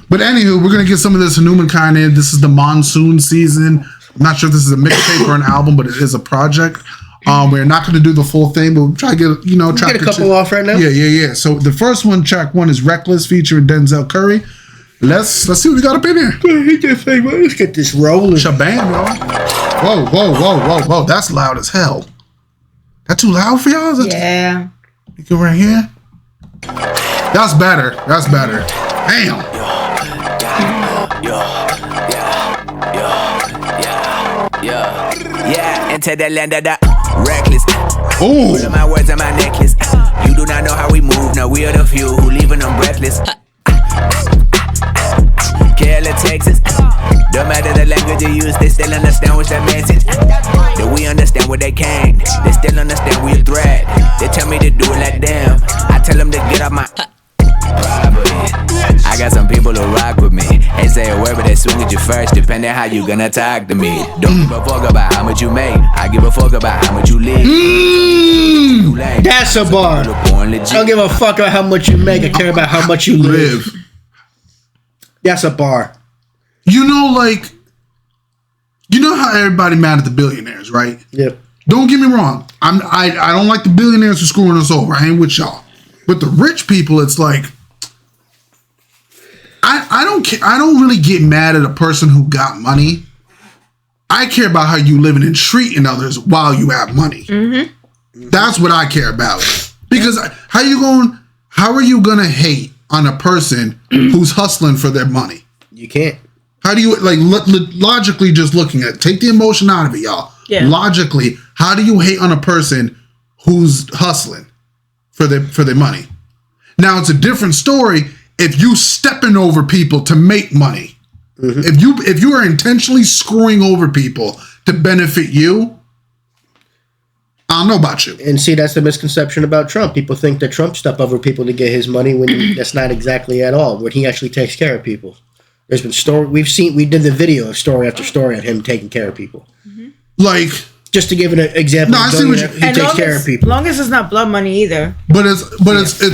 But anywho, we're gonna get some of this Hanumankind in. This is the monsoon season. I'm not sure if this is a mixtape or an album, but it is a project. We're not going to do the full thing, but we'll try to get, track get a couple off right now. Yeah. So the first one, track 1 is Reckless featuring Denzel Curry. Let's see what we got up in here. Let's get this rolling. Shabam, y'all. Whoa. That's loud as hell. That too loud for y'all? Yeah. You go right here. That's better. Damn. Yeah, into the land of the reckless. Ooh. All of my words on my necklace. You do not know how we move. No, we are the few who leaving them breathless. Killer Texas. Don't matter the language you use, they still understand what's the message. That we understand what they can't. They still understand we a threat. They tell me to do it like them. I tell them to get off my property. I got some people who rock with me. Ain't say a word, but they swing at you first, depending how you gonna talk to me. Don't give a fuck about how much you make. I give a fuck about how much you live. That's a bar. I don't give a fuck about how much you make. I care about how much you live. That's a bar. You know how everybody mad at the billionaires, right? Yep. Don't get me wrong. I don't like the billionaires for screwing us over. I ain't with y'all. But the rich people, it's like I don't really get mad at a person who got money. I care about how you living and treating others while you have money. Mm-hmm. That's what I care about. Because how are you gonna hate on a person who's hustling for their money? You can't. How do you logically just looking at it, take the emotion out of it, y'all? Yeah. Logically, how do you hate on a person who's hustling for their money? Now it's a different story if you stepping over people to make money. Mm-hmm. If you are intentionally screwing over people to benefit you, I don't know about you. And see, that's the misconception about Trump. People think that Trump stepped over people to get his money when that's not exactly at all. When he actually takes care of people. There's been we did the video of story after story of him taking care of people. Mm-hmm. Like, just to give an example, no, I see what he takes care of people. As long as it's not blood money either. But it's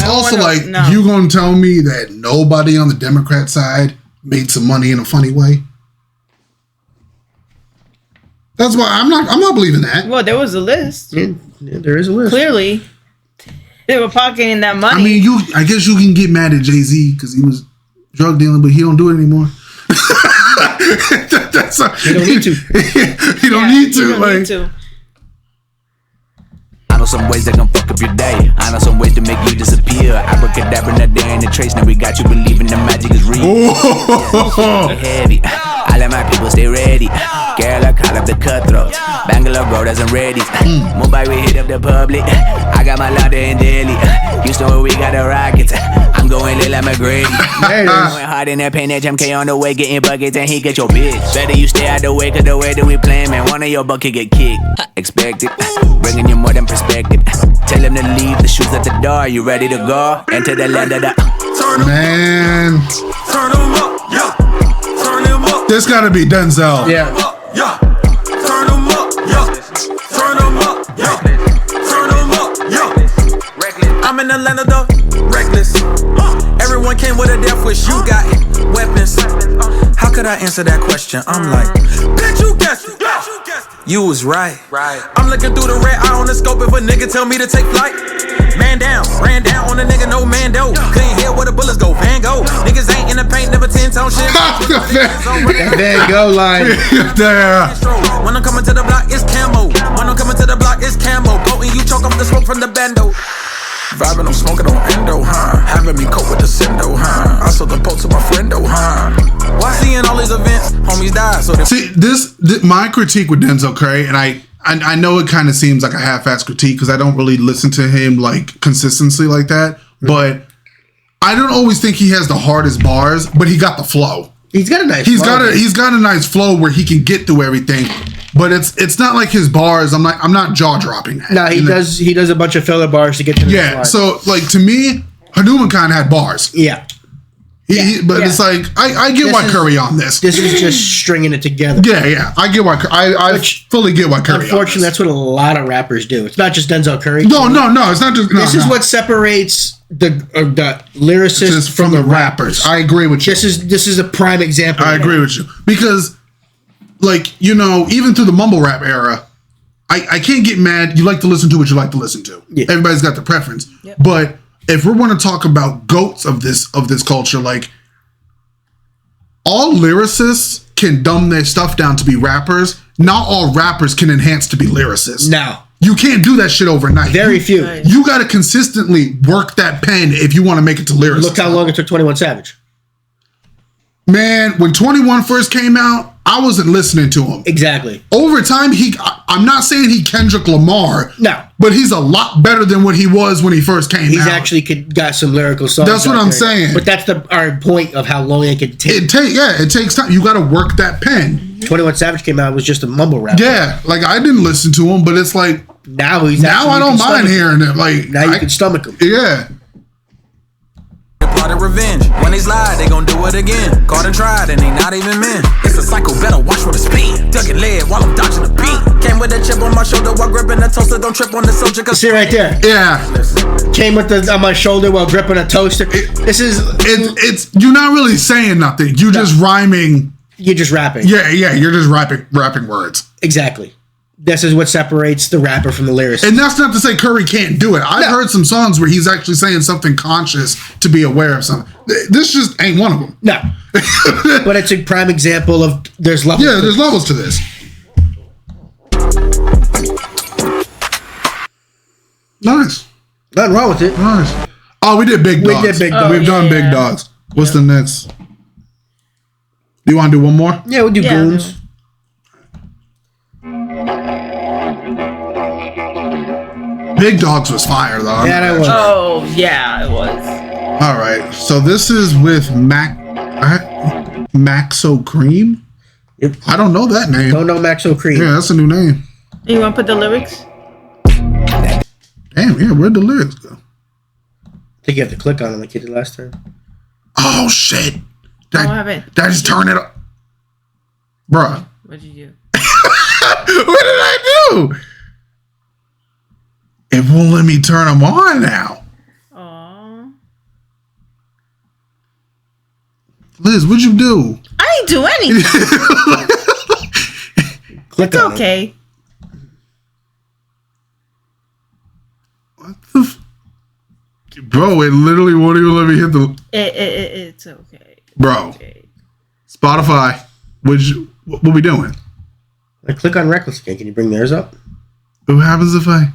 also like, you gonna tell me that nobody on the Democrat side made some money in a funny way? That's why I'm not believing that. Well, there was a list. Yeah, there is a list. Clearly, they were pocketing that money. I mean, I guess you can get mad at Jay-Z because he was drug dealing, but he don't do it anymore. He don't need to. He don't need to. I know some ways that can fuck up your day. I know some ways to make you disappear. Abracadabra, not there in the trace. Now we got you believing the magic is real. Yeah, heavy. I let my people stay ready. Kerala, call up the cutthroats. Bangalore, bro, doesn't ready. Mumbai, we hit up the public. I got my louder in Delhi. Houston, where we got the rockets. I'm going lit like McGrady. Going hard in that paint, that MK on the way, getting buckets, and he get your bitch. Better you stay out the way, cause the way that we play, man, one of your bucket get kicked. Expect it. Bringing you more than perspective. Tell him to leave the shoes at the door. You ready to go? Enter the land of the man. Turn him up, yeah. Turn him up. This gotta be Denzel. Yeah. Yeah. Turn him up, yeah. Turn him up, yeah. Turn him up, yeah. I'm in the land of the reckless. Everyone came with a death wish. You got weapons. How could I answer that question? I'm like, bitch, you guessed it. You was right. I'm looking through the red eye on the scope if a nigga tell me to take flight. Man down, ran down on a nigga, no man dope. Couldn't hear where the bullets go, Van Gogh. Niggas ain't in the paint, never 10-tone shit. Van Gogh line. When I'm coming to the block, it's camo. When I'm coming to the block, it's camo. Go and you choke off the smoke from the bando. Vibing, I'm smoking on endo, huh? Having me cope with the sendo, huh? I saw the post to my friendo, huh? Why seeing all these events, homies die, so they... See, this my critique with Denzel Curry, and I know it kind of seems like a half-ass critique because I don't really listen to him like consistently like that, but I don't always think he has the hardest bars, but he got the flow. He's got a nice flow. He's got a nice flow where he can get through everything. But it's not like his bars. I'm not jaw dropping. No, he does a bunch of filler bars to get to the next line. So like to me, Hanumankind had bars. Yeah. It's like I get why Curry on this. This is just stringing it together. Yeah. I get why I fully get why Curry. Unfortunately, that's what a lot of rappers do. It's not just Denzel Curry. No. It's not just. This is what separates the lyricists from the rappers. I agree with you. This is a prime example. I agree with you because, like, you know, even through the mumble rap era, I can't get mad. You like to listen to what you like to listen to. Yeah. Everybody's got their preference. Yep. But if we're going to talk about goats of this culture, like, all lyricists can dumb their stuff down to be rappers. Not all rappers can enhance to be lyricists. No. You can't do that shit overnight. Very few. Right. You got to consistently work that pen if you want to make it to lyrics. Look how long it took 21 Savage. Man, when 21 first came out, I wasn't listening to him. Exactly. Over time, I'm not saying he Kendrick Lamar. No. But he's a lot better than what he was when he first came out. He's actually got some lyrical songs. That's what I'm saying. But that's our point of how long it could take. It takes time. You got to work that pen. 21 Savage came out, it was just a mumble rap. Yeah, like I didn't listen to him, but it's like now I don't mind hearing it. Like now you can stomach him. Yeah. Plotted revenge. When they slide, they gon' do it again. Caught and tried, and they not even men. It's a cycle, better watch for the speed. Ducking lead while I'm dodging the beat. Came with a chip on my shoulder while gripping the toaster. Don't trip on the soldier. See right there. Yeah. Came with on my shoulder while gripping a toaster. It's you're not really saying nothing. You just rhyming. You're just rapping. Yeah. You're just rapping words. Exactly. This is what separates the rapper from the lyricist. And that's not to say Curry can't do it. I've heard some songs where he's actually saying something conscious to be aware of something. This just ain't one of them. No. But it's a prime example of there's levels. Yeah, there's levels to this. Nice. Nothing wrong with it. Nice. Oh, we did Big Dogs. We've done Big Dogs. What's the next? Do you want to do one more? Yeah, we'll do Goons. Big Dogs was fire, though. Yeah, that was. Oh, yeah, it was. All right. So this is with Maxo Kream? Yep. I don't know that name. Don't know Maxo Kream. Yeah, that's a new name. You want to put the lyrics? Damn, yeah, where'd the lyrics go? I think you have to click on them like you did last time. Oh, shit. What happened? Did I just turn it up? Bruh. What did you do? What did I do? It won't let me turn them on now. Aww. Liz, what'd you do? I didn't do anything. Click It's on okay. What the Bro, it literally won't even let me hit the... It's okay. Bro. Okay. Spotify, what we doing? I click on Reckless again. Can you bring theirs up? What happens if I...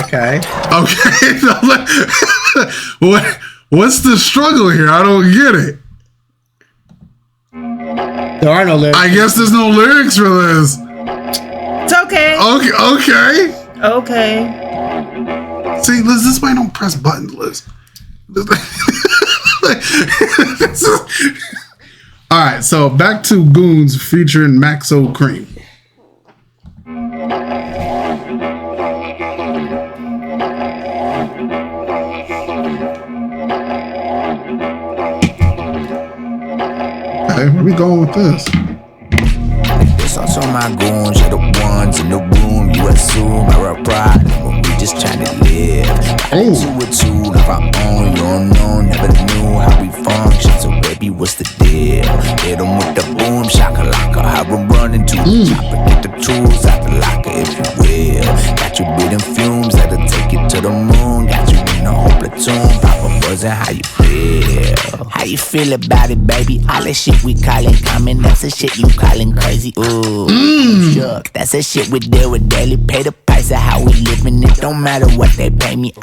Okay. What's the struggle here? I don't get it. There are no lyrics. I guess there's no lyrics for this. It's okay. Okay. See, Liz, this is why I don't press buttons, Liz. All right, so back to Goons featuring Maxo Kream. Okay, where we going with this? This on some of my goons, you're the ones in the room. You assume I rap pride when we just trying to live. Oh. 2 with 2 of our own, you don't know, never knew how we function. So baby, what's the deal? Hit 'em with the boom, shakalaka. Have 'em running to the chopper. Get the tools out the locker, if you will. Got you breathing fumes that'll take you to the moon. Got you in the whole platoon, pop a buzzing. How you feel? How you feel about it, baby? All that shit we callin' common, that's the shit you callin' crazy. Ooh, shucks, that's the shit we deal with daily. Pay the price of how we living. It don't matter what they pay me.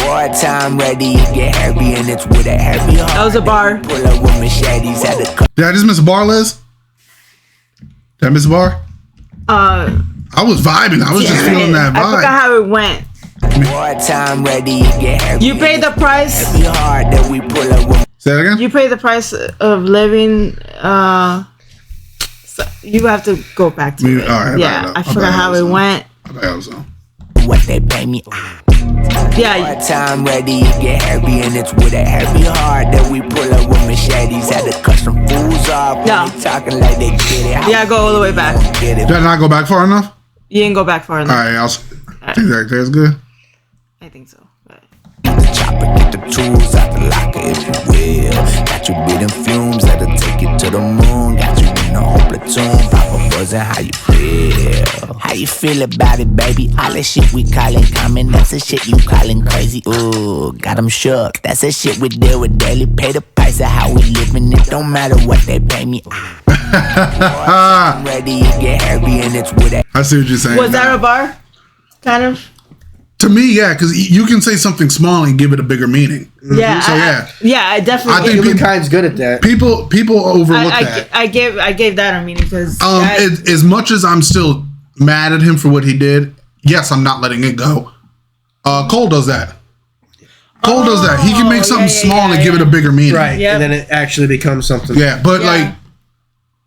Wartime ready, it get heavy, and it's with a heavy heart. That was a bar. Pull up with machetes at the cut. Did I just miss a bar, Liz? Did I miss a bar? I was vibing. I was just feeling that vibe. I forgot how it went. Wartime ready, it get heavy. You paid the price. Heavy hard that we pull up with. Say that again? You pay the price of living. So you have to go back to it. All right, yeah, I forgot how it went. What they pay me. Yeah. Wartime ready, it get heavy, and it's with a heavy heart that we pull up with machetes. Had to cut some fools off. No. They talking like they get it. Yeah, go all the way back. Get it. Did I not go back far enough? You didn't go back far enough. All right, I think that's good. I think so. But. The chopper, get the tools out the locker, if you will. Got you breathing fumes that'll take you to the moon. Got you in the whole platoon, pop a buzzin', how you feel? How you feel about it, baby? All that shit we callin' common, that's the shit you callin' crazy. Ooh, got 'em shook. That's the shit we deal with daily. Pay the price of how we livin'. It don't matter what they pay me. I'm ready to get heavy, and it's with it. I see what you're saying. Was that a bar? Kind of. To me, yeah, because you can say something small and give it a bigger meaning. Yeah. So I definitely. I think Humankind's good at that. People overlook that. I gave that a meaning because. As much as I'm still mad at him for what he did, yes, I'm not letting it go. Cole does that. Cole does that. He can make something small and give it a bigger meaning. Right. Yep. And then it actually becomes something. Yeah, but like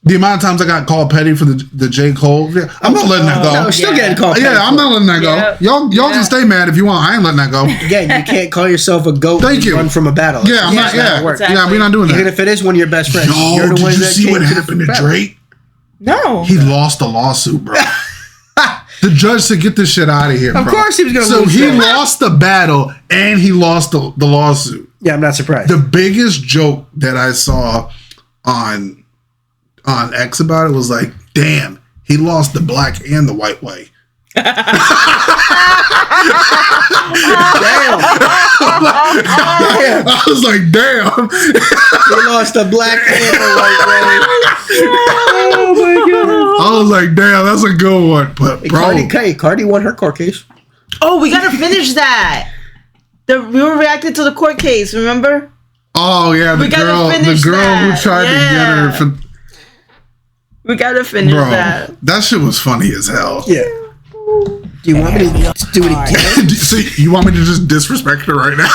the amount of times I got called petty for the J. Cole, I'm not letting that go. No, still getting called petty. Yeah, I'm not letting that go. Y'all can stay mad if you want. I ain't letting that go. Again, you can't call yourself a goat and run from a battle. Yeah, I'm not. Yeah, exactly. Yeah, we're not doing that. Even if it is one of your best friends. Yo, you're the did one you that see came what happened to Drake? No. He lost the lawsuit, bro. The judge said, "Get this shit out of here." Of course he was going to lose. So he lost the battle and he lost the lawsuit. Yeah, I'm not surprised. The biggest joke that I saw on X about it was like, "Damn, he lost the black and the white way." Damn. I was like, "Damn." He lost the black and the white way. Oh my god. I was like, "Damn, that's a good one." But bro, Cardi won her court case. Oh, we gotta finish that. We were reacting to the court case. Remember? Oh yeah, the girl who tried to get her. We gotta finish that. That shit was funny as hell. Yeah. Do you want me to do it again? See, you want me to just disrespect her right now?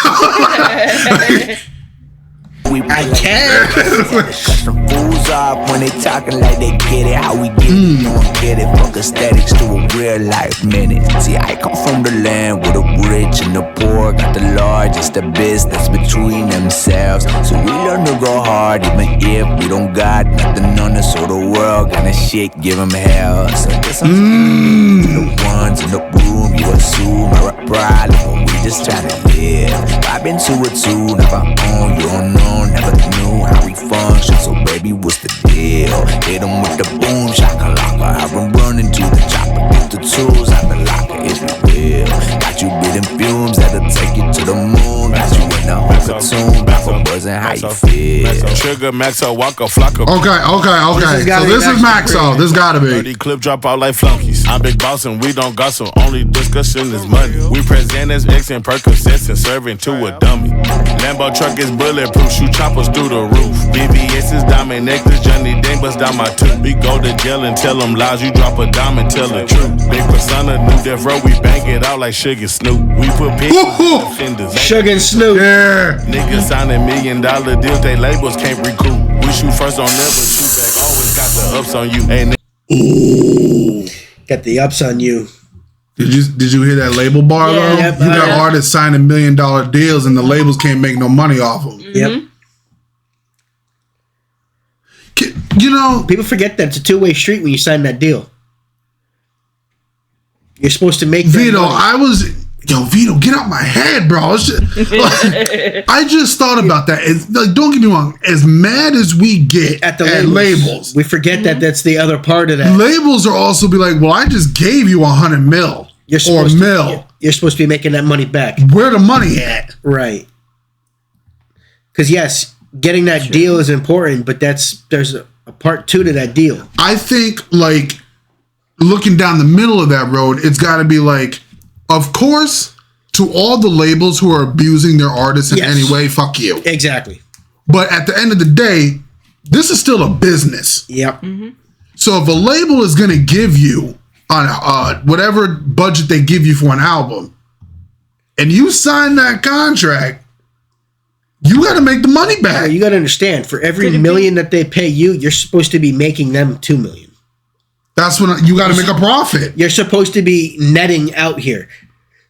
I can. Cut some fools off when they talking like they get it. How we get it, don't get it. Fuck aesthetics to a real life minute. See, I come from the land where the rich and the poor got the largest, the business between themselves. So we learn to go hard even if we don't got nothing on us. So the world gonna shit, give them hell. So this to the ones in the room, you assume are a problem. We just trying to live. I've been to it too, never on, you don't know. Never knew how we function, so baby, what's the deal? Hit 'em with the boom, shakalaka. I've been running to the chopper, get the tools out the locker, if you will. Got you breathing fumes that'll take you to the moon. Got you in the whole platoon, back for buzzing, how you feel? Trigger, Maxo, Walker, Flocker. Okay. So this is Maxo. This gotta be. 30 clip drop out like flunkies. I'm big boss and we don't gossip. Only discussion is money. We present as X and Percocets and serving to a dummy. Lambo truck is bulletproof. Shoot choppers through the roof. BBS is diamond necklace. Johnny Dang bust down my tooth. We go to jail and tell them lies. You drop a dime and tell the truth. Big persona, new death row. We bang it out like Sugar Snoop. We put pictures in offenders. Sugar and Snoop. Yeah. Niggas signing $1 million deals. They labels can't recoup. We shoot first on never shoot back. Always got the ups on you. Ain't Ooh. Got the ups on you. Did you hear that label bar though? Yep, You got artists signing $1 million deals and the labels can't make no money off them. Yep. You know, people forget that it's a two-way street when you sign that deal. You're supposed to make Vito. Vito, get out my head, bro. I just thought about that. Don't get me wrong. As mad as we get at the labels, we forget that that's the other part of that. Labels are also be like, well, I just gave you $100 million or $1 million. You're supposed to be making that money back. Where the money at? Right. Because yes, getting that deal is important, but there's a part two to that deal. I think like looking down the middle of that road, it's got to be like, of course, to all the labels who are abusing their artists in any way, fuck you. Exactly. But at the end of the day, this is still a business. Yep. Mm-hmm. So if a label is going to give you on whatever budget they give you for an album, and you sign that contract, you got to make the money back. Yeah, you got to understand, for every $1 million that they pay you, you're supposed to be making them $2 million. That's when you got to make a profit. You're supposed to be netting out here.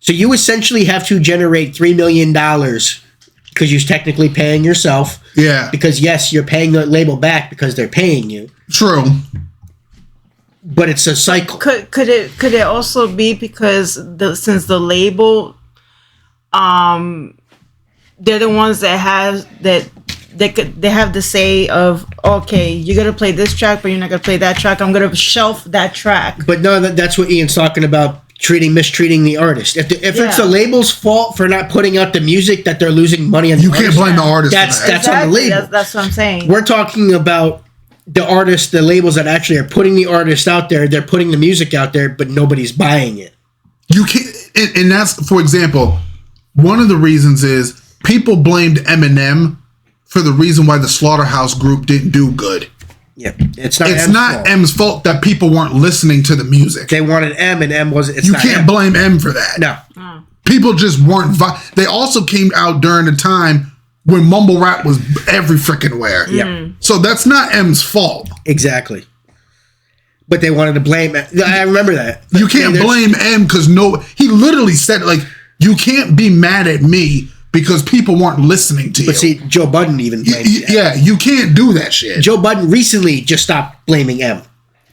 So you essentially have to generate $3 million because you're technically paying yourself. Yeah. Because yes, you're paying the label back because they're paying you. True. But it's a cycle. Could it also be because since the label, they're the ones that they have the say of, okay, you're gonna play this track, but you're not gonna play that track. I'm gonna shelf that track. But no, that's what Ian's talking about. Mistreating the artist. If it's the label's fault for not putting out the music that they're losing money on, you can't blame the artist. That's on the label. That's what I'm saying. We're talking about the artists, the labels that actually are putting the artist out there. They're putting the music out there, but nobody's buying it. You can't, and that's, for example, one of the reasons is people blamed Eminem for the reason why the Slaughterhouse Group didn't do good. Yeah, it's not M's fault that people weren't listening to the music. They wanted M, and M wasn't. You can't blame M for that. No, people just weren't. They also came out during a time when mumble rap was every freaking where. Yeah, so that's not M's fault. Exactly. But they wanted to blame M. I remember that. You can't blame M because he literally said, like, you can't be mad at me because people weren't listening to you. But see, Joe Budden even blamed you can't do that shit. Joe Budden recently just stopped blaming M.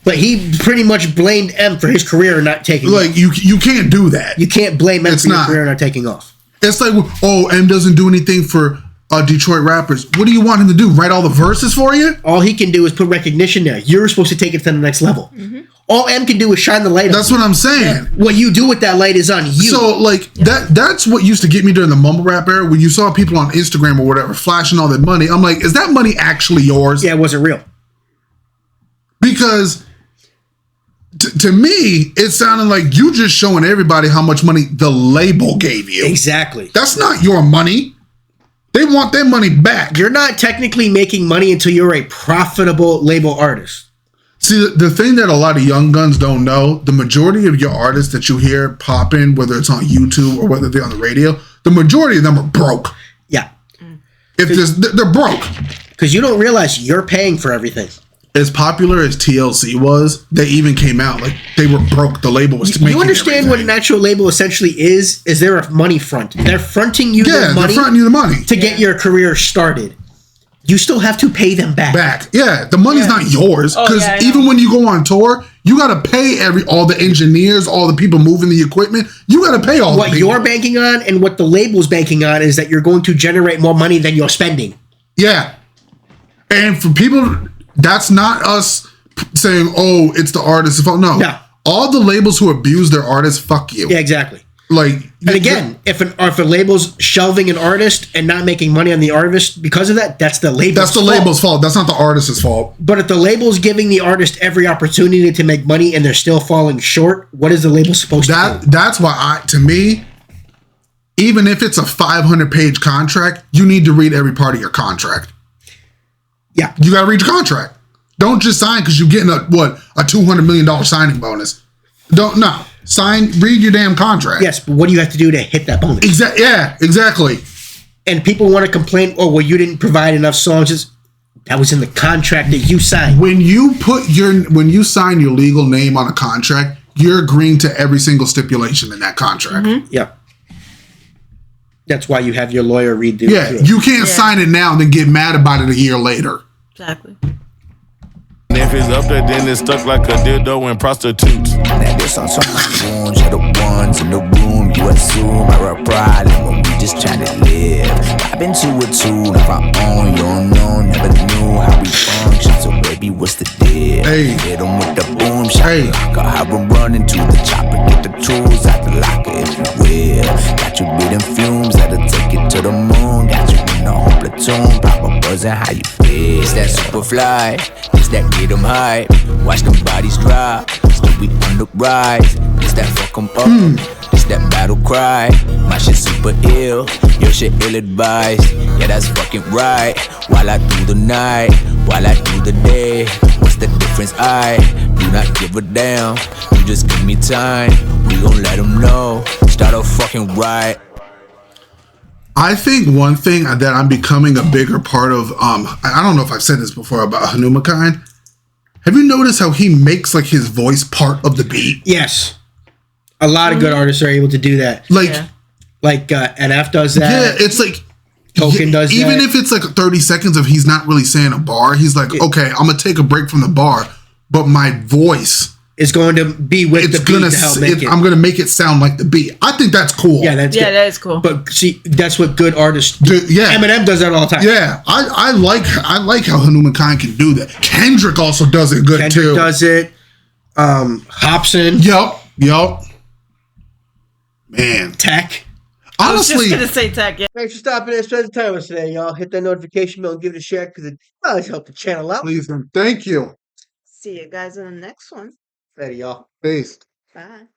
But he pretty much blamed M for his career not taking off. Like, you can't do that. You can't blame M for your career not taking off. It's like, oh, M doesn't do anything for Detroit rappers. What do you want him to do? Write all the verses for you? All he can do is put recognition there. You're supposed to take it to the next level. Mm-hmm. All M can do is shine the light on. That's what I'm saying. What you do with that light is on you. So, like, that's what used to get me during the mumble rap era, when you saw people on Instagram or whatever flashing all that money. I'm like, is that money actually yours? Yeah, it wasn't real. Because to me, it sounded like you just showing everybody how much money the label gave you. Exactly. That's not your money. They want their money back. You're not technically making money until you're a profitable label artist. See, the thing that a lot of young guns don't know, the majority of your artists that you hear popping, whether it's on YouTube or whether they're on the radio, the majority of them are broke. Yeah. They're broke. Because you don't realize you're paying for everything. As popular as TLC was, they even came out like they were broke. The label was making. You understand everything. what an actual label essentially is? Is there a money front? They're fronting you the money. They're fronting you the money to get your career started. You still have to pay them back. Yeah, the money's not yours because even when you go on tour, you got to pay all the engineers, all the people moving the equipment. You got to pay all. What you're banking on and what the label's banking on is that you're going to generate more money than you're spending. Yeah, and for people, that's not us saying, "Oh, it's the artist's fault." No, all the labels who abuse their artists, fuck you. Yeah, exactly. Like, and again, if a label's shelving an artist and not making money on the artist because of that, that's the label's fault. That's the label's fault. That's not the artist's fault. But if the label's giving the artist every opportunity to make money and they're still falling short, what is the label supposed to do? That's why to me, even if it's a 500-page contract, you need to read every part of your contract. Yeah. You got to read your contract. Don't just sign because you're getting a $200 million signing bonus. Read your damn contract. Yes, but what do you have to do to hit that bonus? Exactly. And people want to complain, oh, well, you didn't provide enough songs. That was in the contract that you signed. When you sign your legal name on a contract, you're agreeing to every single stipulation in that contract. Mm-hmm. Yeah. That's why you have your lawyer read the you can't sign it now and then get mad about it a year later. Exactly. And if it's up there, then it's stuck like a dildo and prostitutes. Now this on some of my goons, you're the ones in the room. You assume are a problem when we just trying to live. I've been to a tune of our own, you don't know, never knew how we function. So baby, what's the deal? Hey. Hit them with the boom shot. Got have them running to the chopper, get the tools out the locker if you will. Got you breathing fumes that'll take it to the moon. Got you in the whole platoon, pop a buzzing, how you feel? It's that super fly, it's that get them high. Watch them bodies drop, still we on the rise. It's that fuck 'em up, it's that battle cry. My shit super ill, your shit ill advised. Yeah, that's fucking right. While I do the night, while I do the day, what's the difference? I do not give a damn. You just give me time, we gon' let them know. Start off fucking right. I think one thing that I'm becoming a bigger part of, I don't know if I've said this before about Hanumankind. Have you noticed how he makes like his voice part of the beat? Yes. A lot of good artists are able to do that. Like NF does that. Yeah, it's like Token does even that. if it's like 30 seconds of he's not really saying a bar, he's like, okay, I'm gonna take a break from the bar, but my voice is going to be with the beat to help make it. I'm going to make it sound like the beat. I think that's cool. Yeah, that's good. that is cool. But see, that's what good artists do. Yeah, Eminem does that all the time. Yeah, I like how Hanumankind can do that. Kendrick also does it good Kendrick too. does it. Hobson. Yup. Man, Tech. Honestly, I was just gonna say Tech. Yeah. Thanks for stopping and spending time with us today, y'all. Hit that notification bell and give it a share because it does help the channel out. please and thank you. See you guys in the next one. Ready, y'all. Peace. Bye.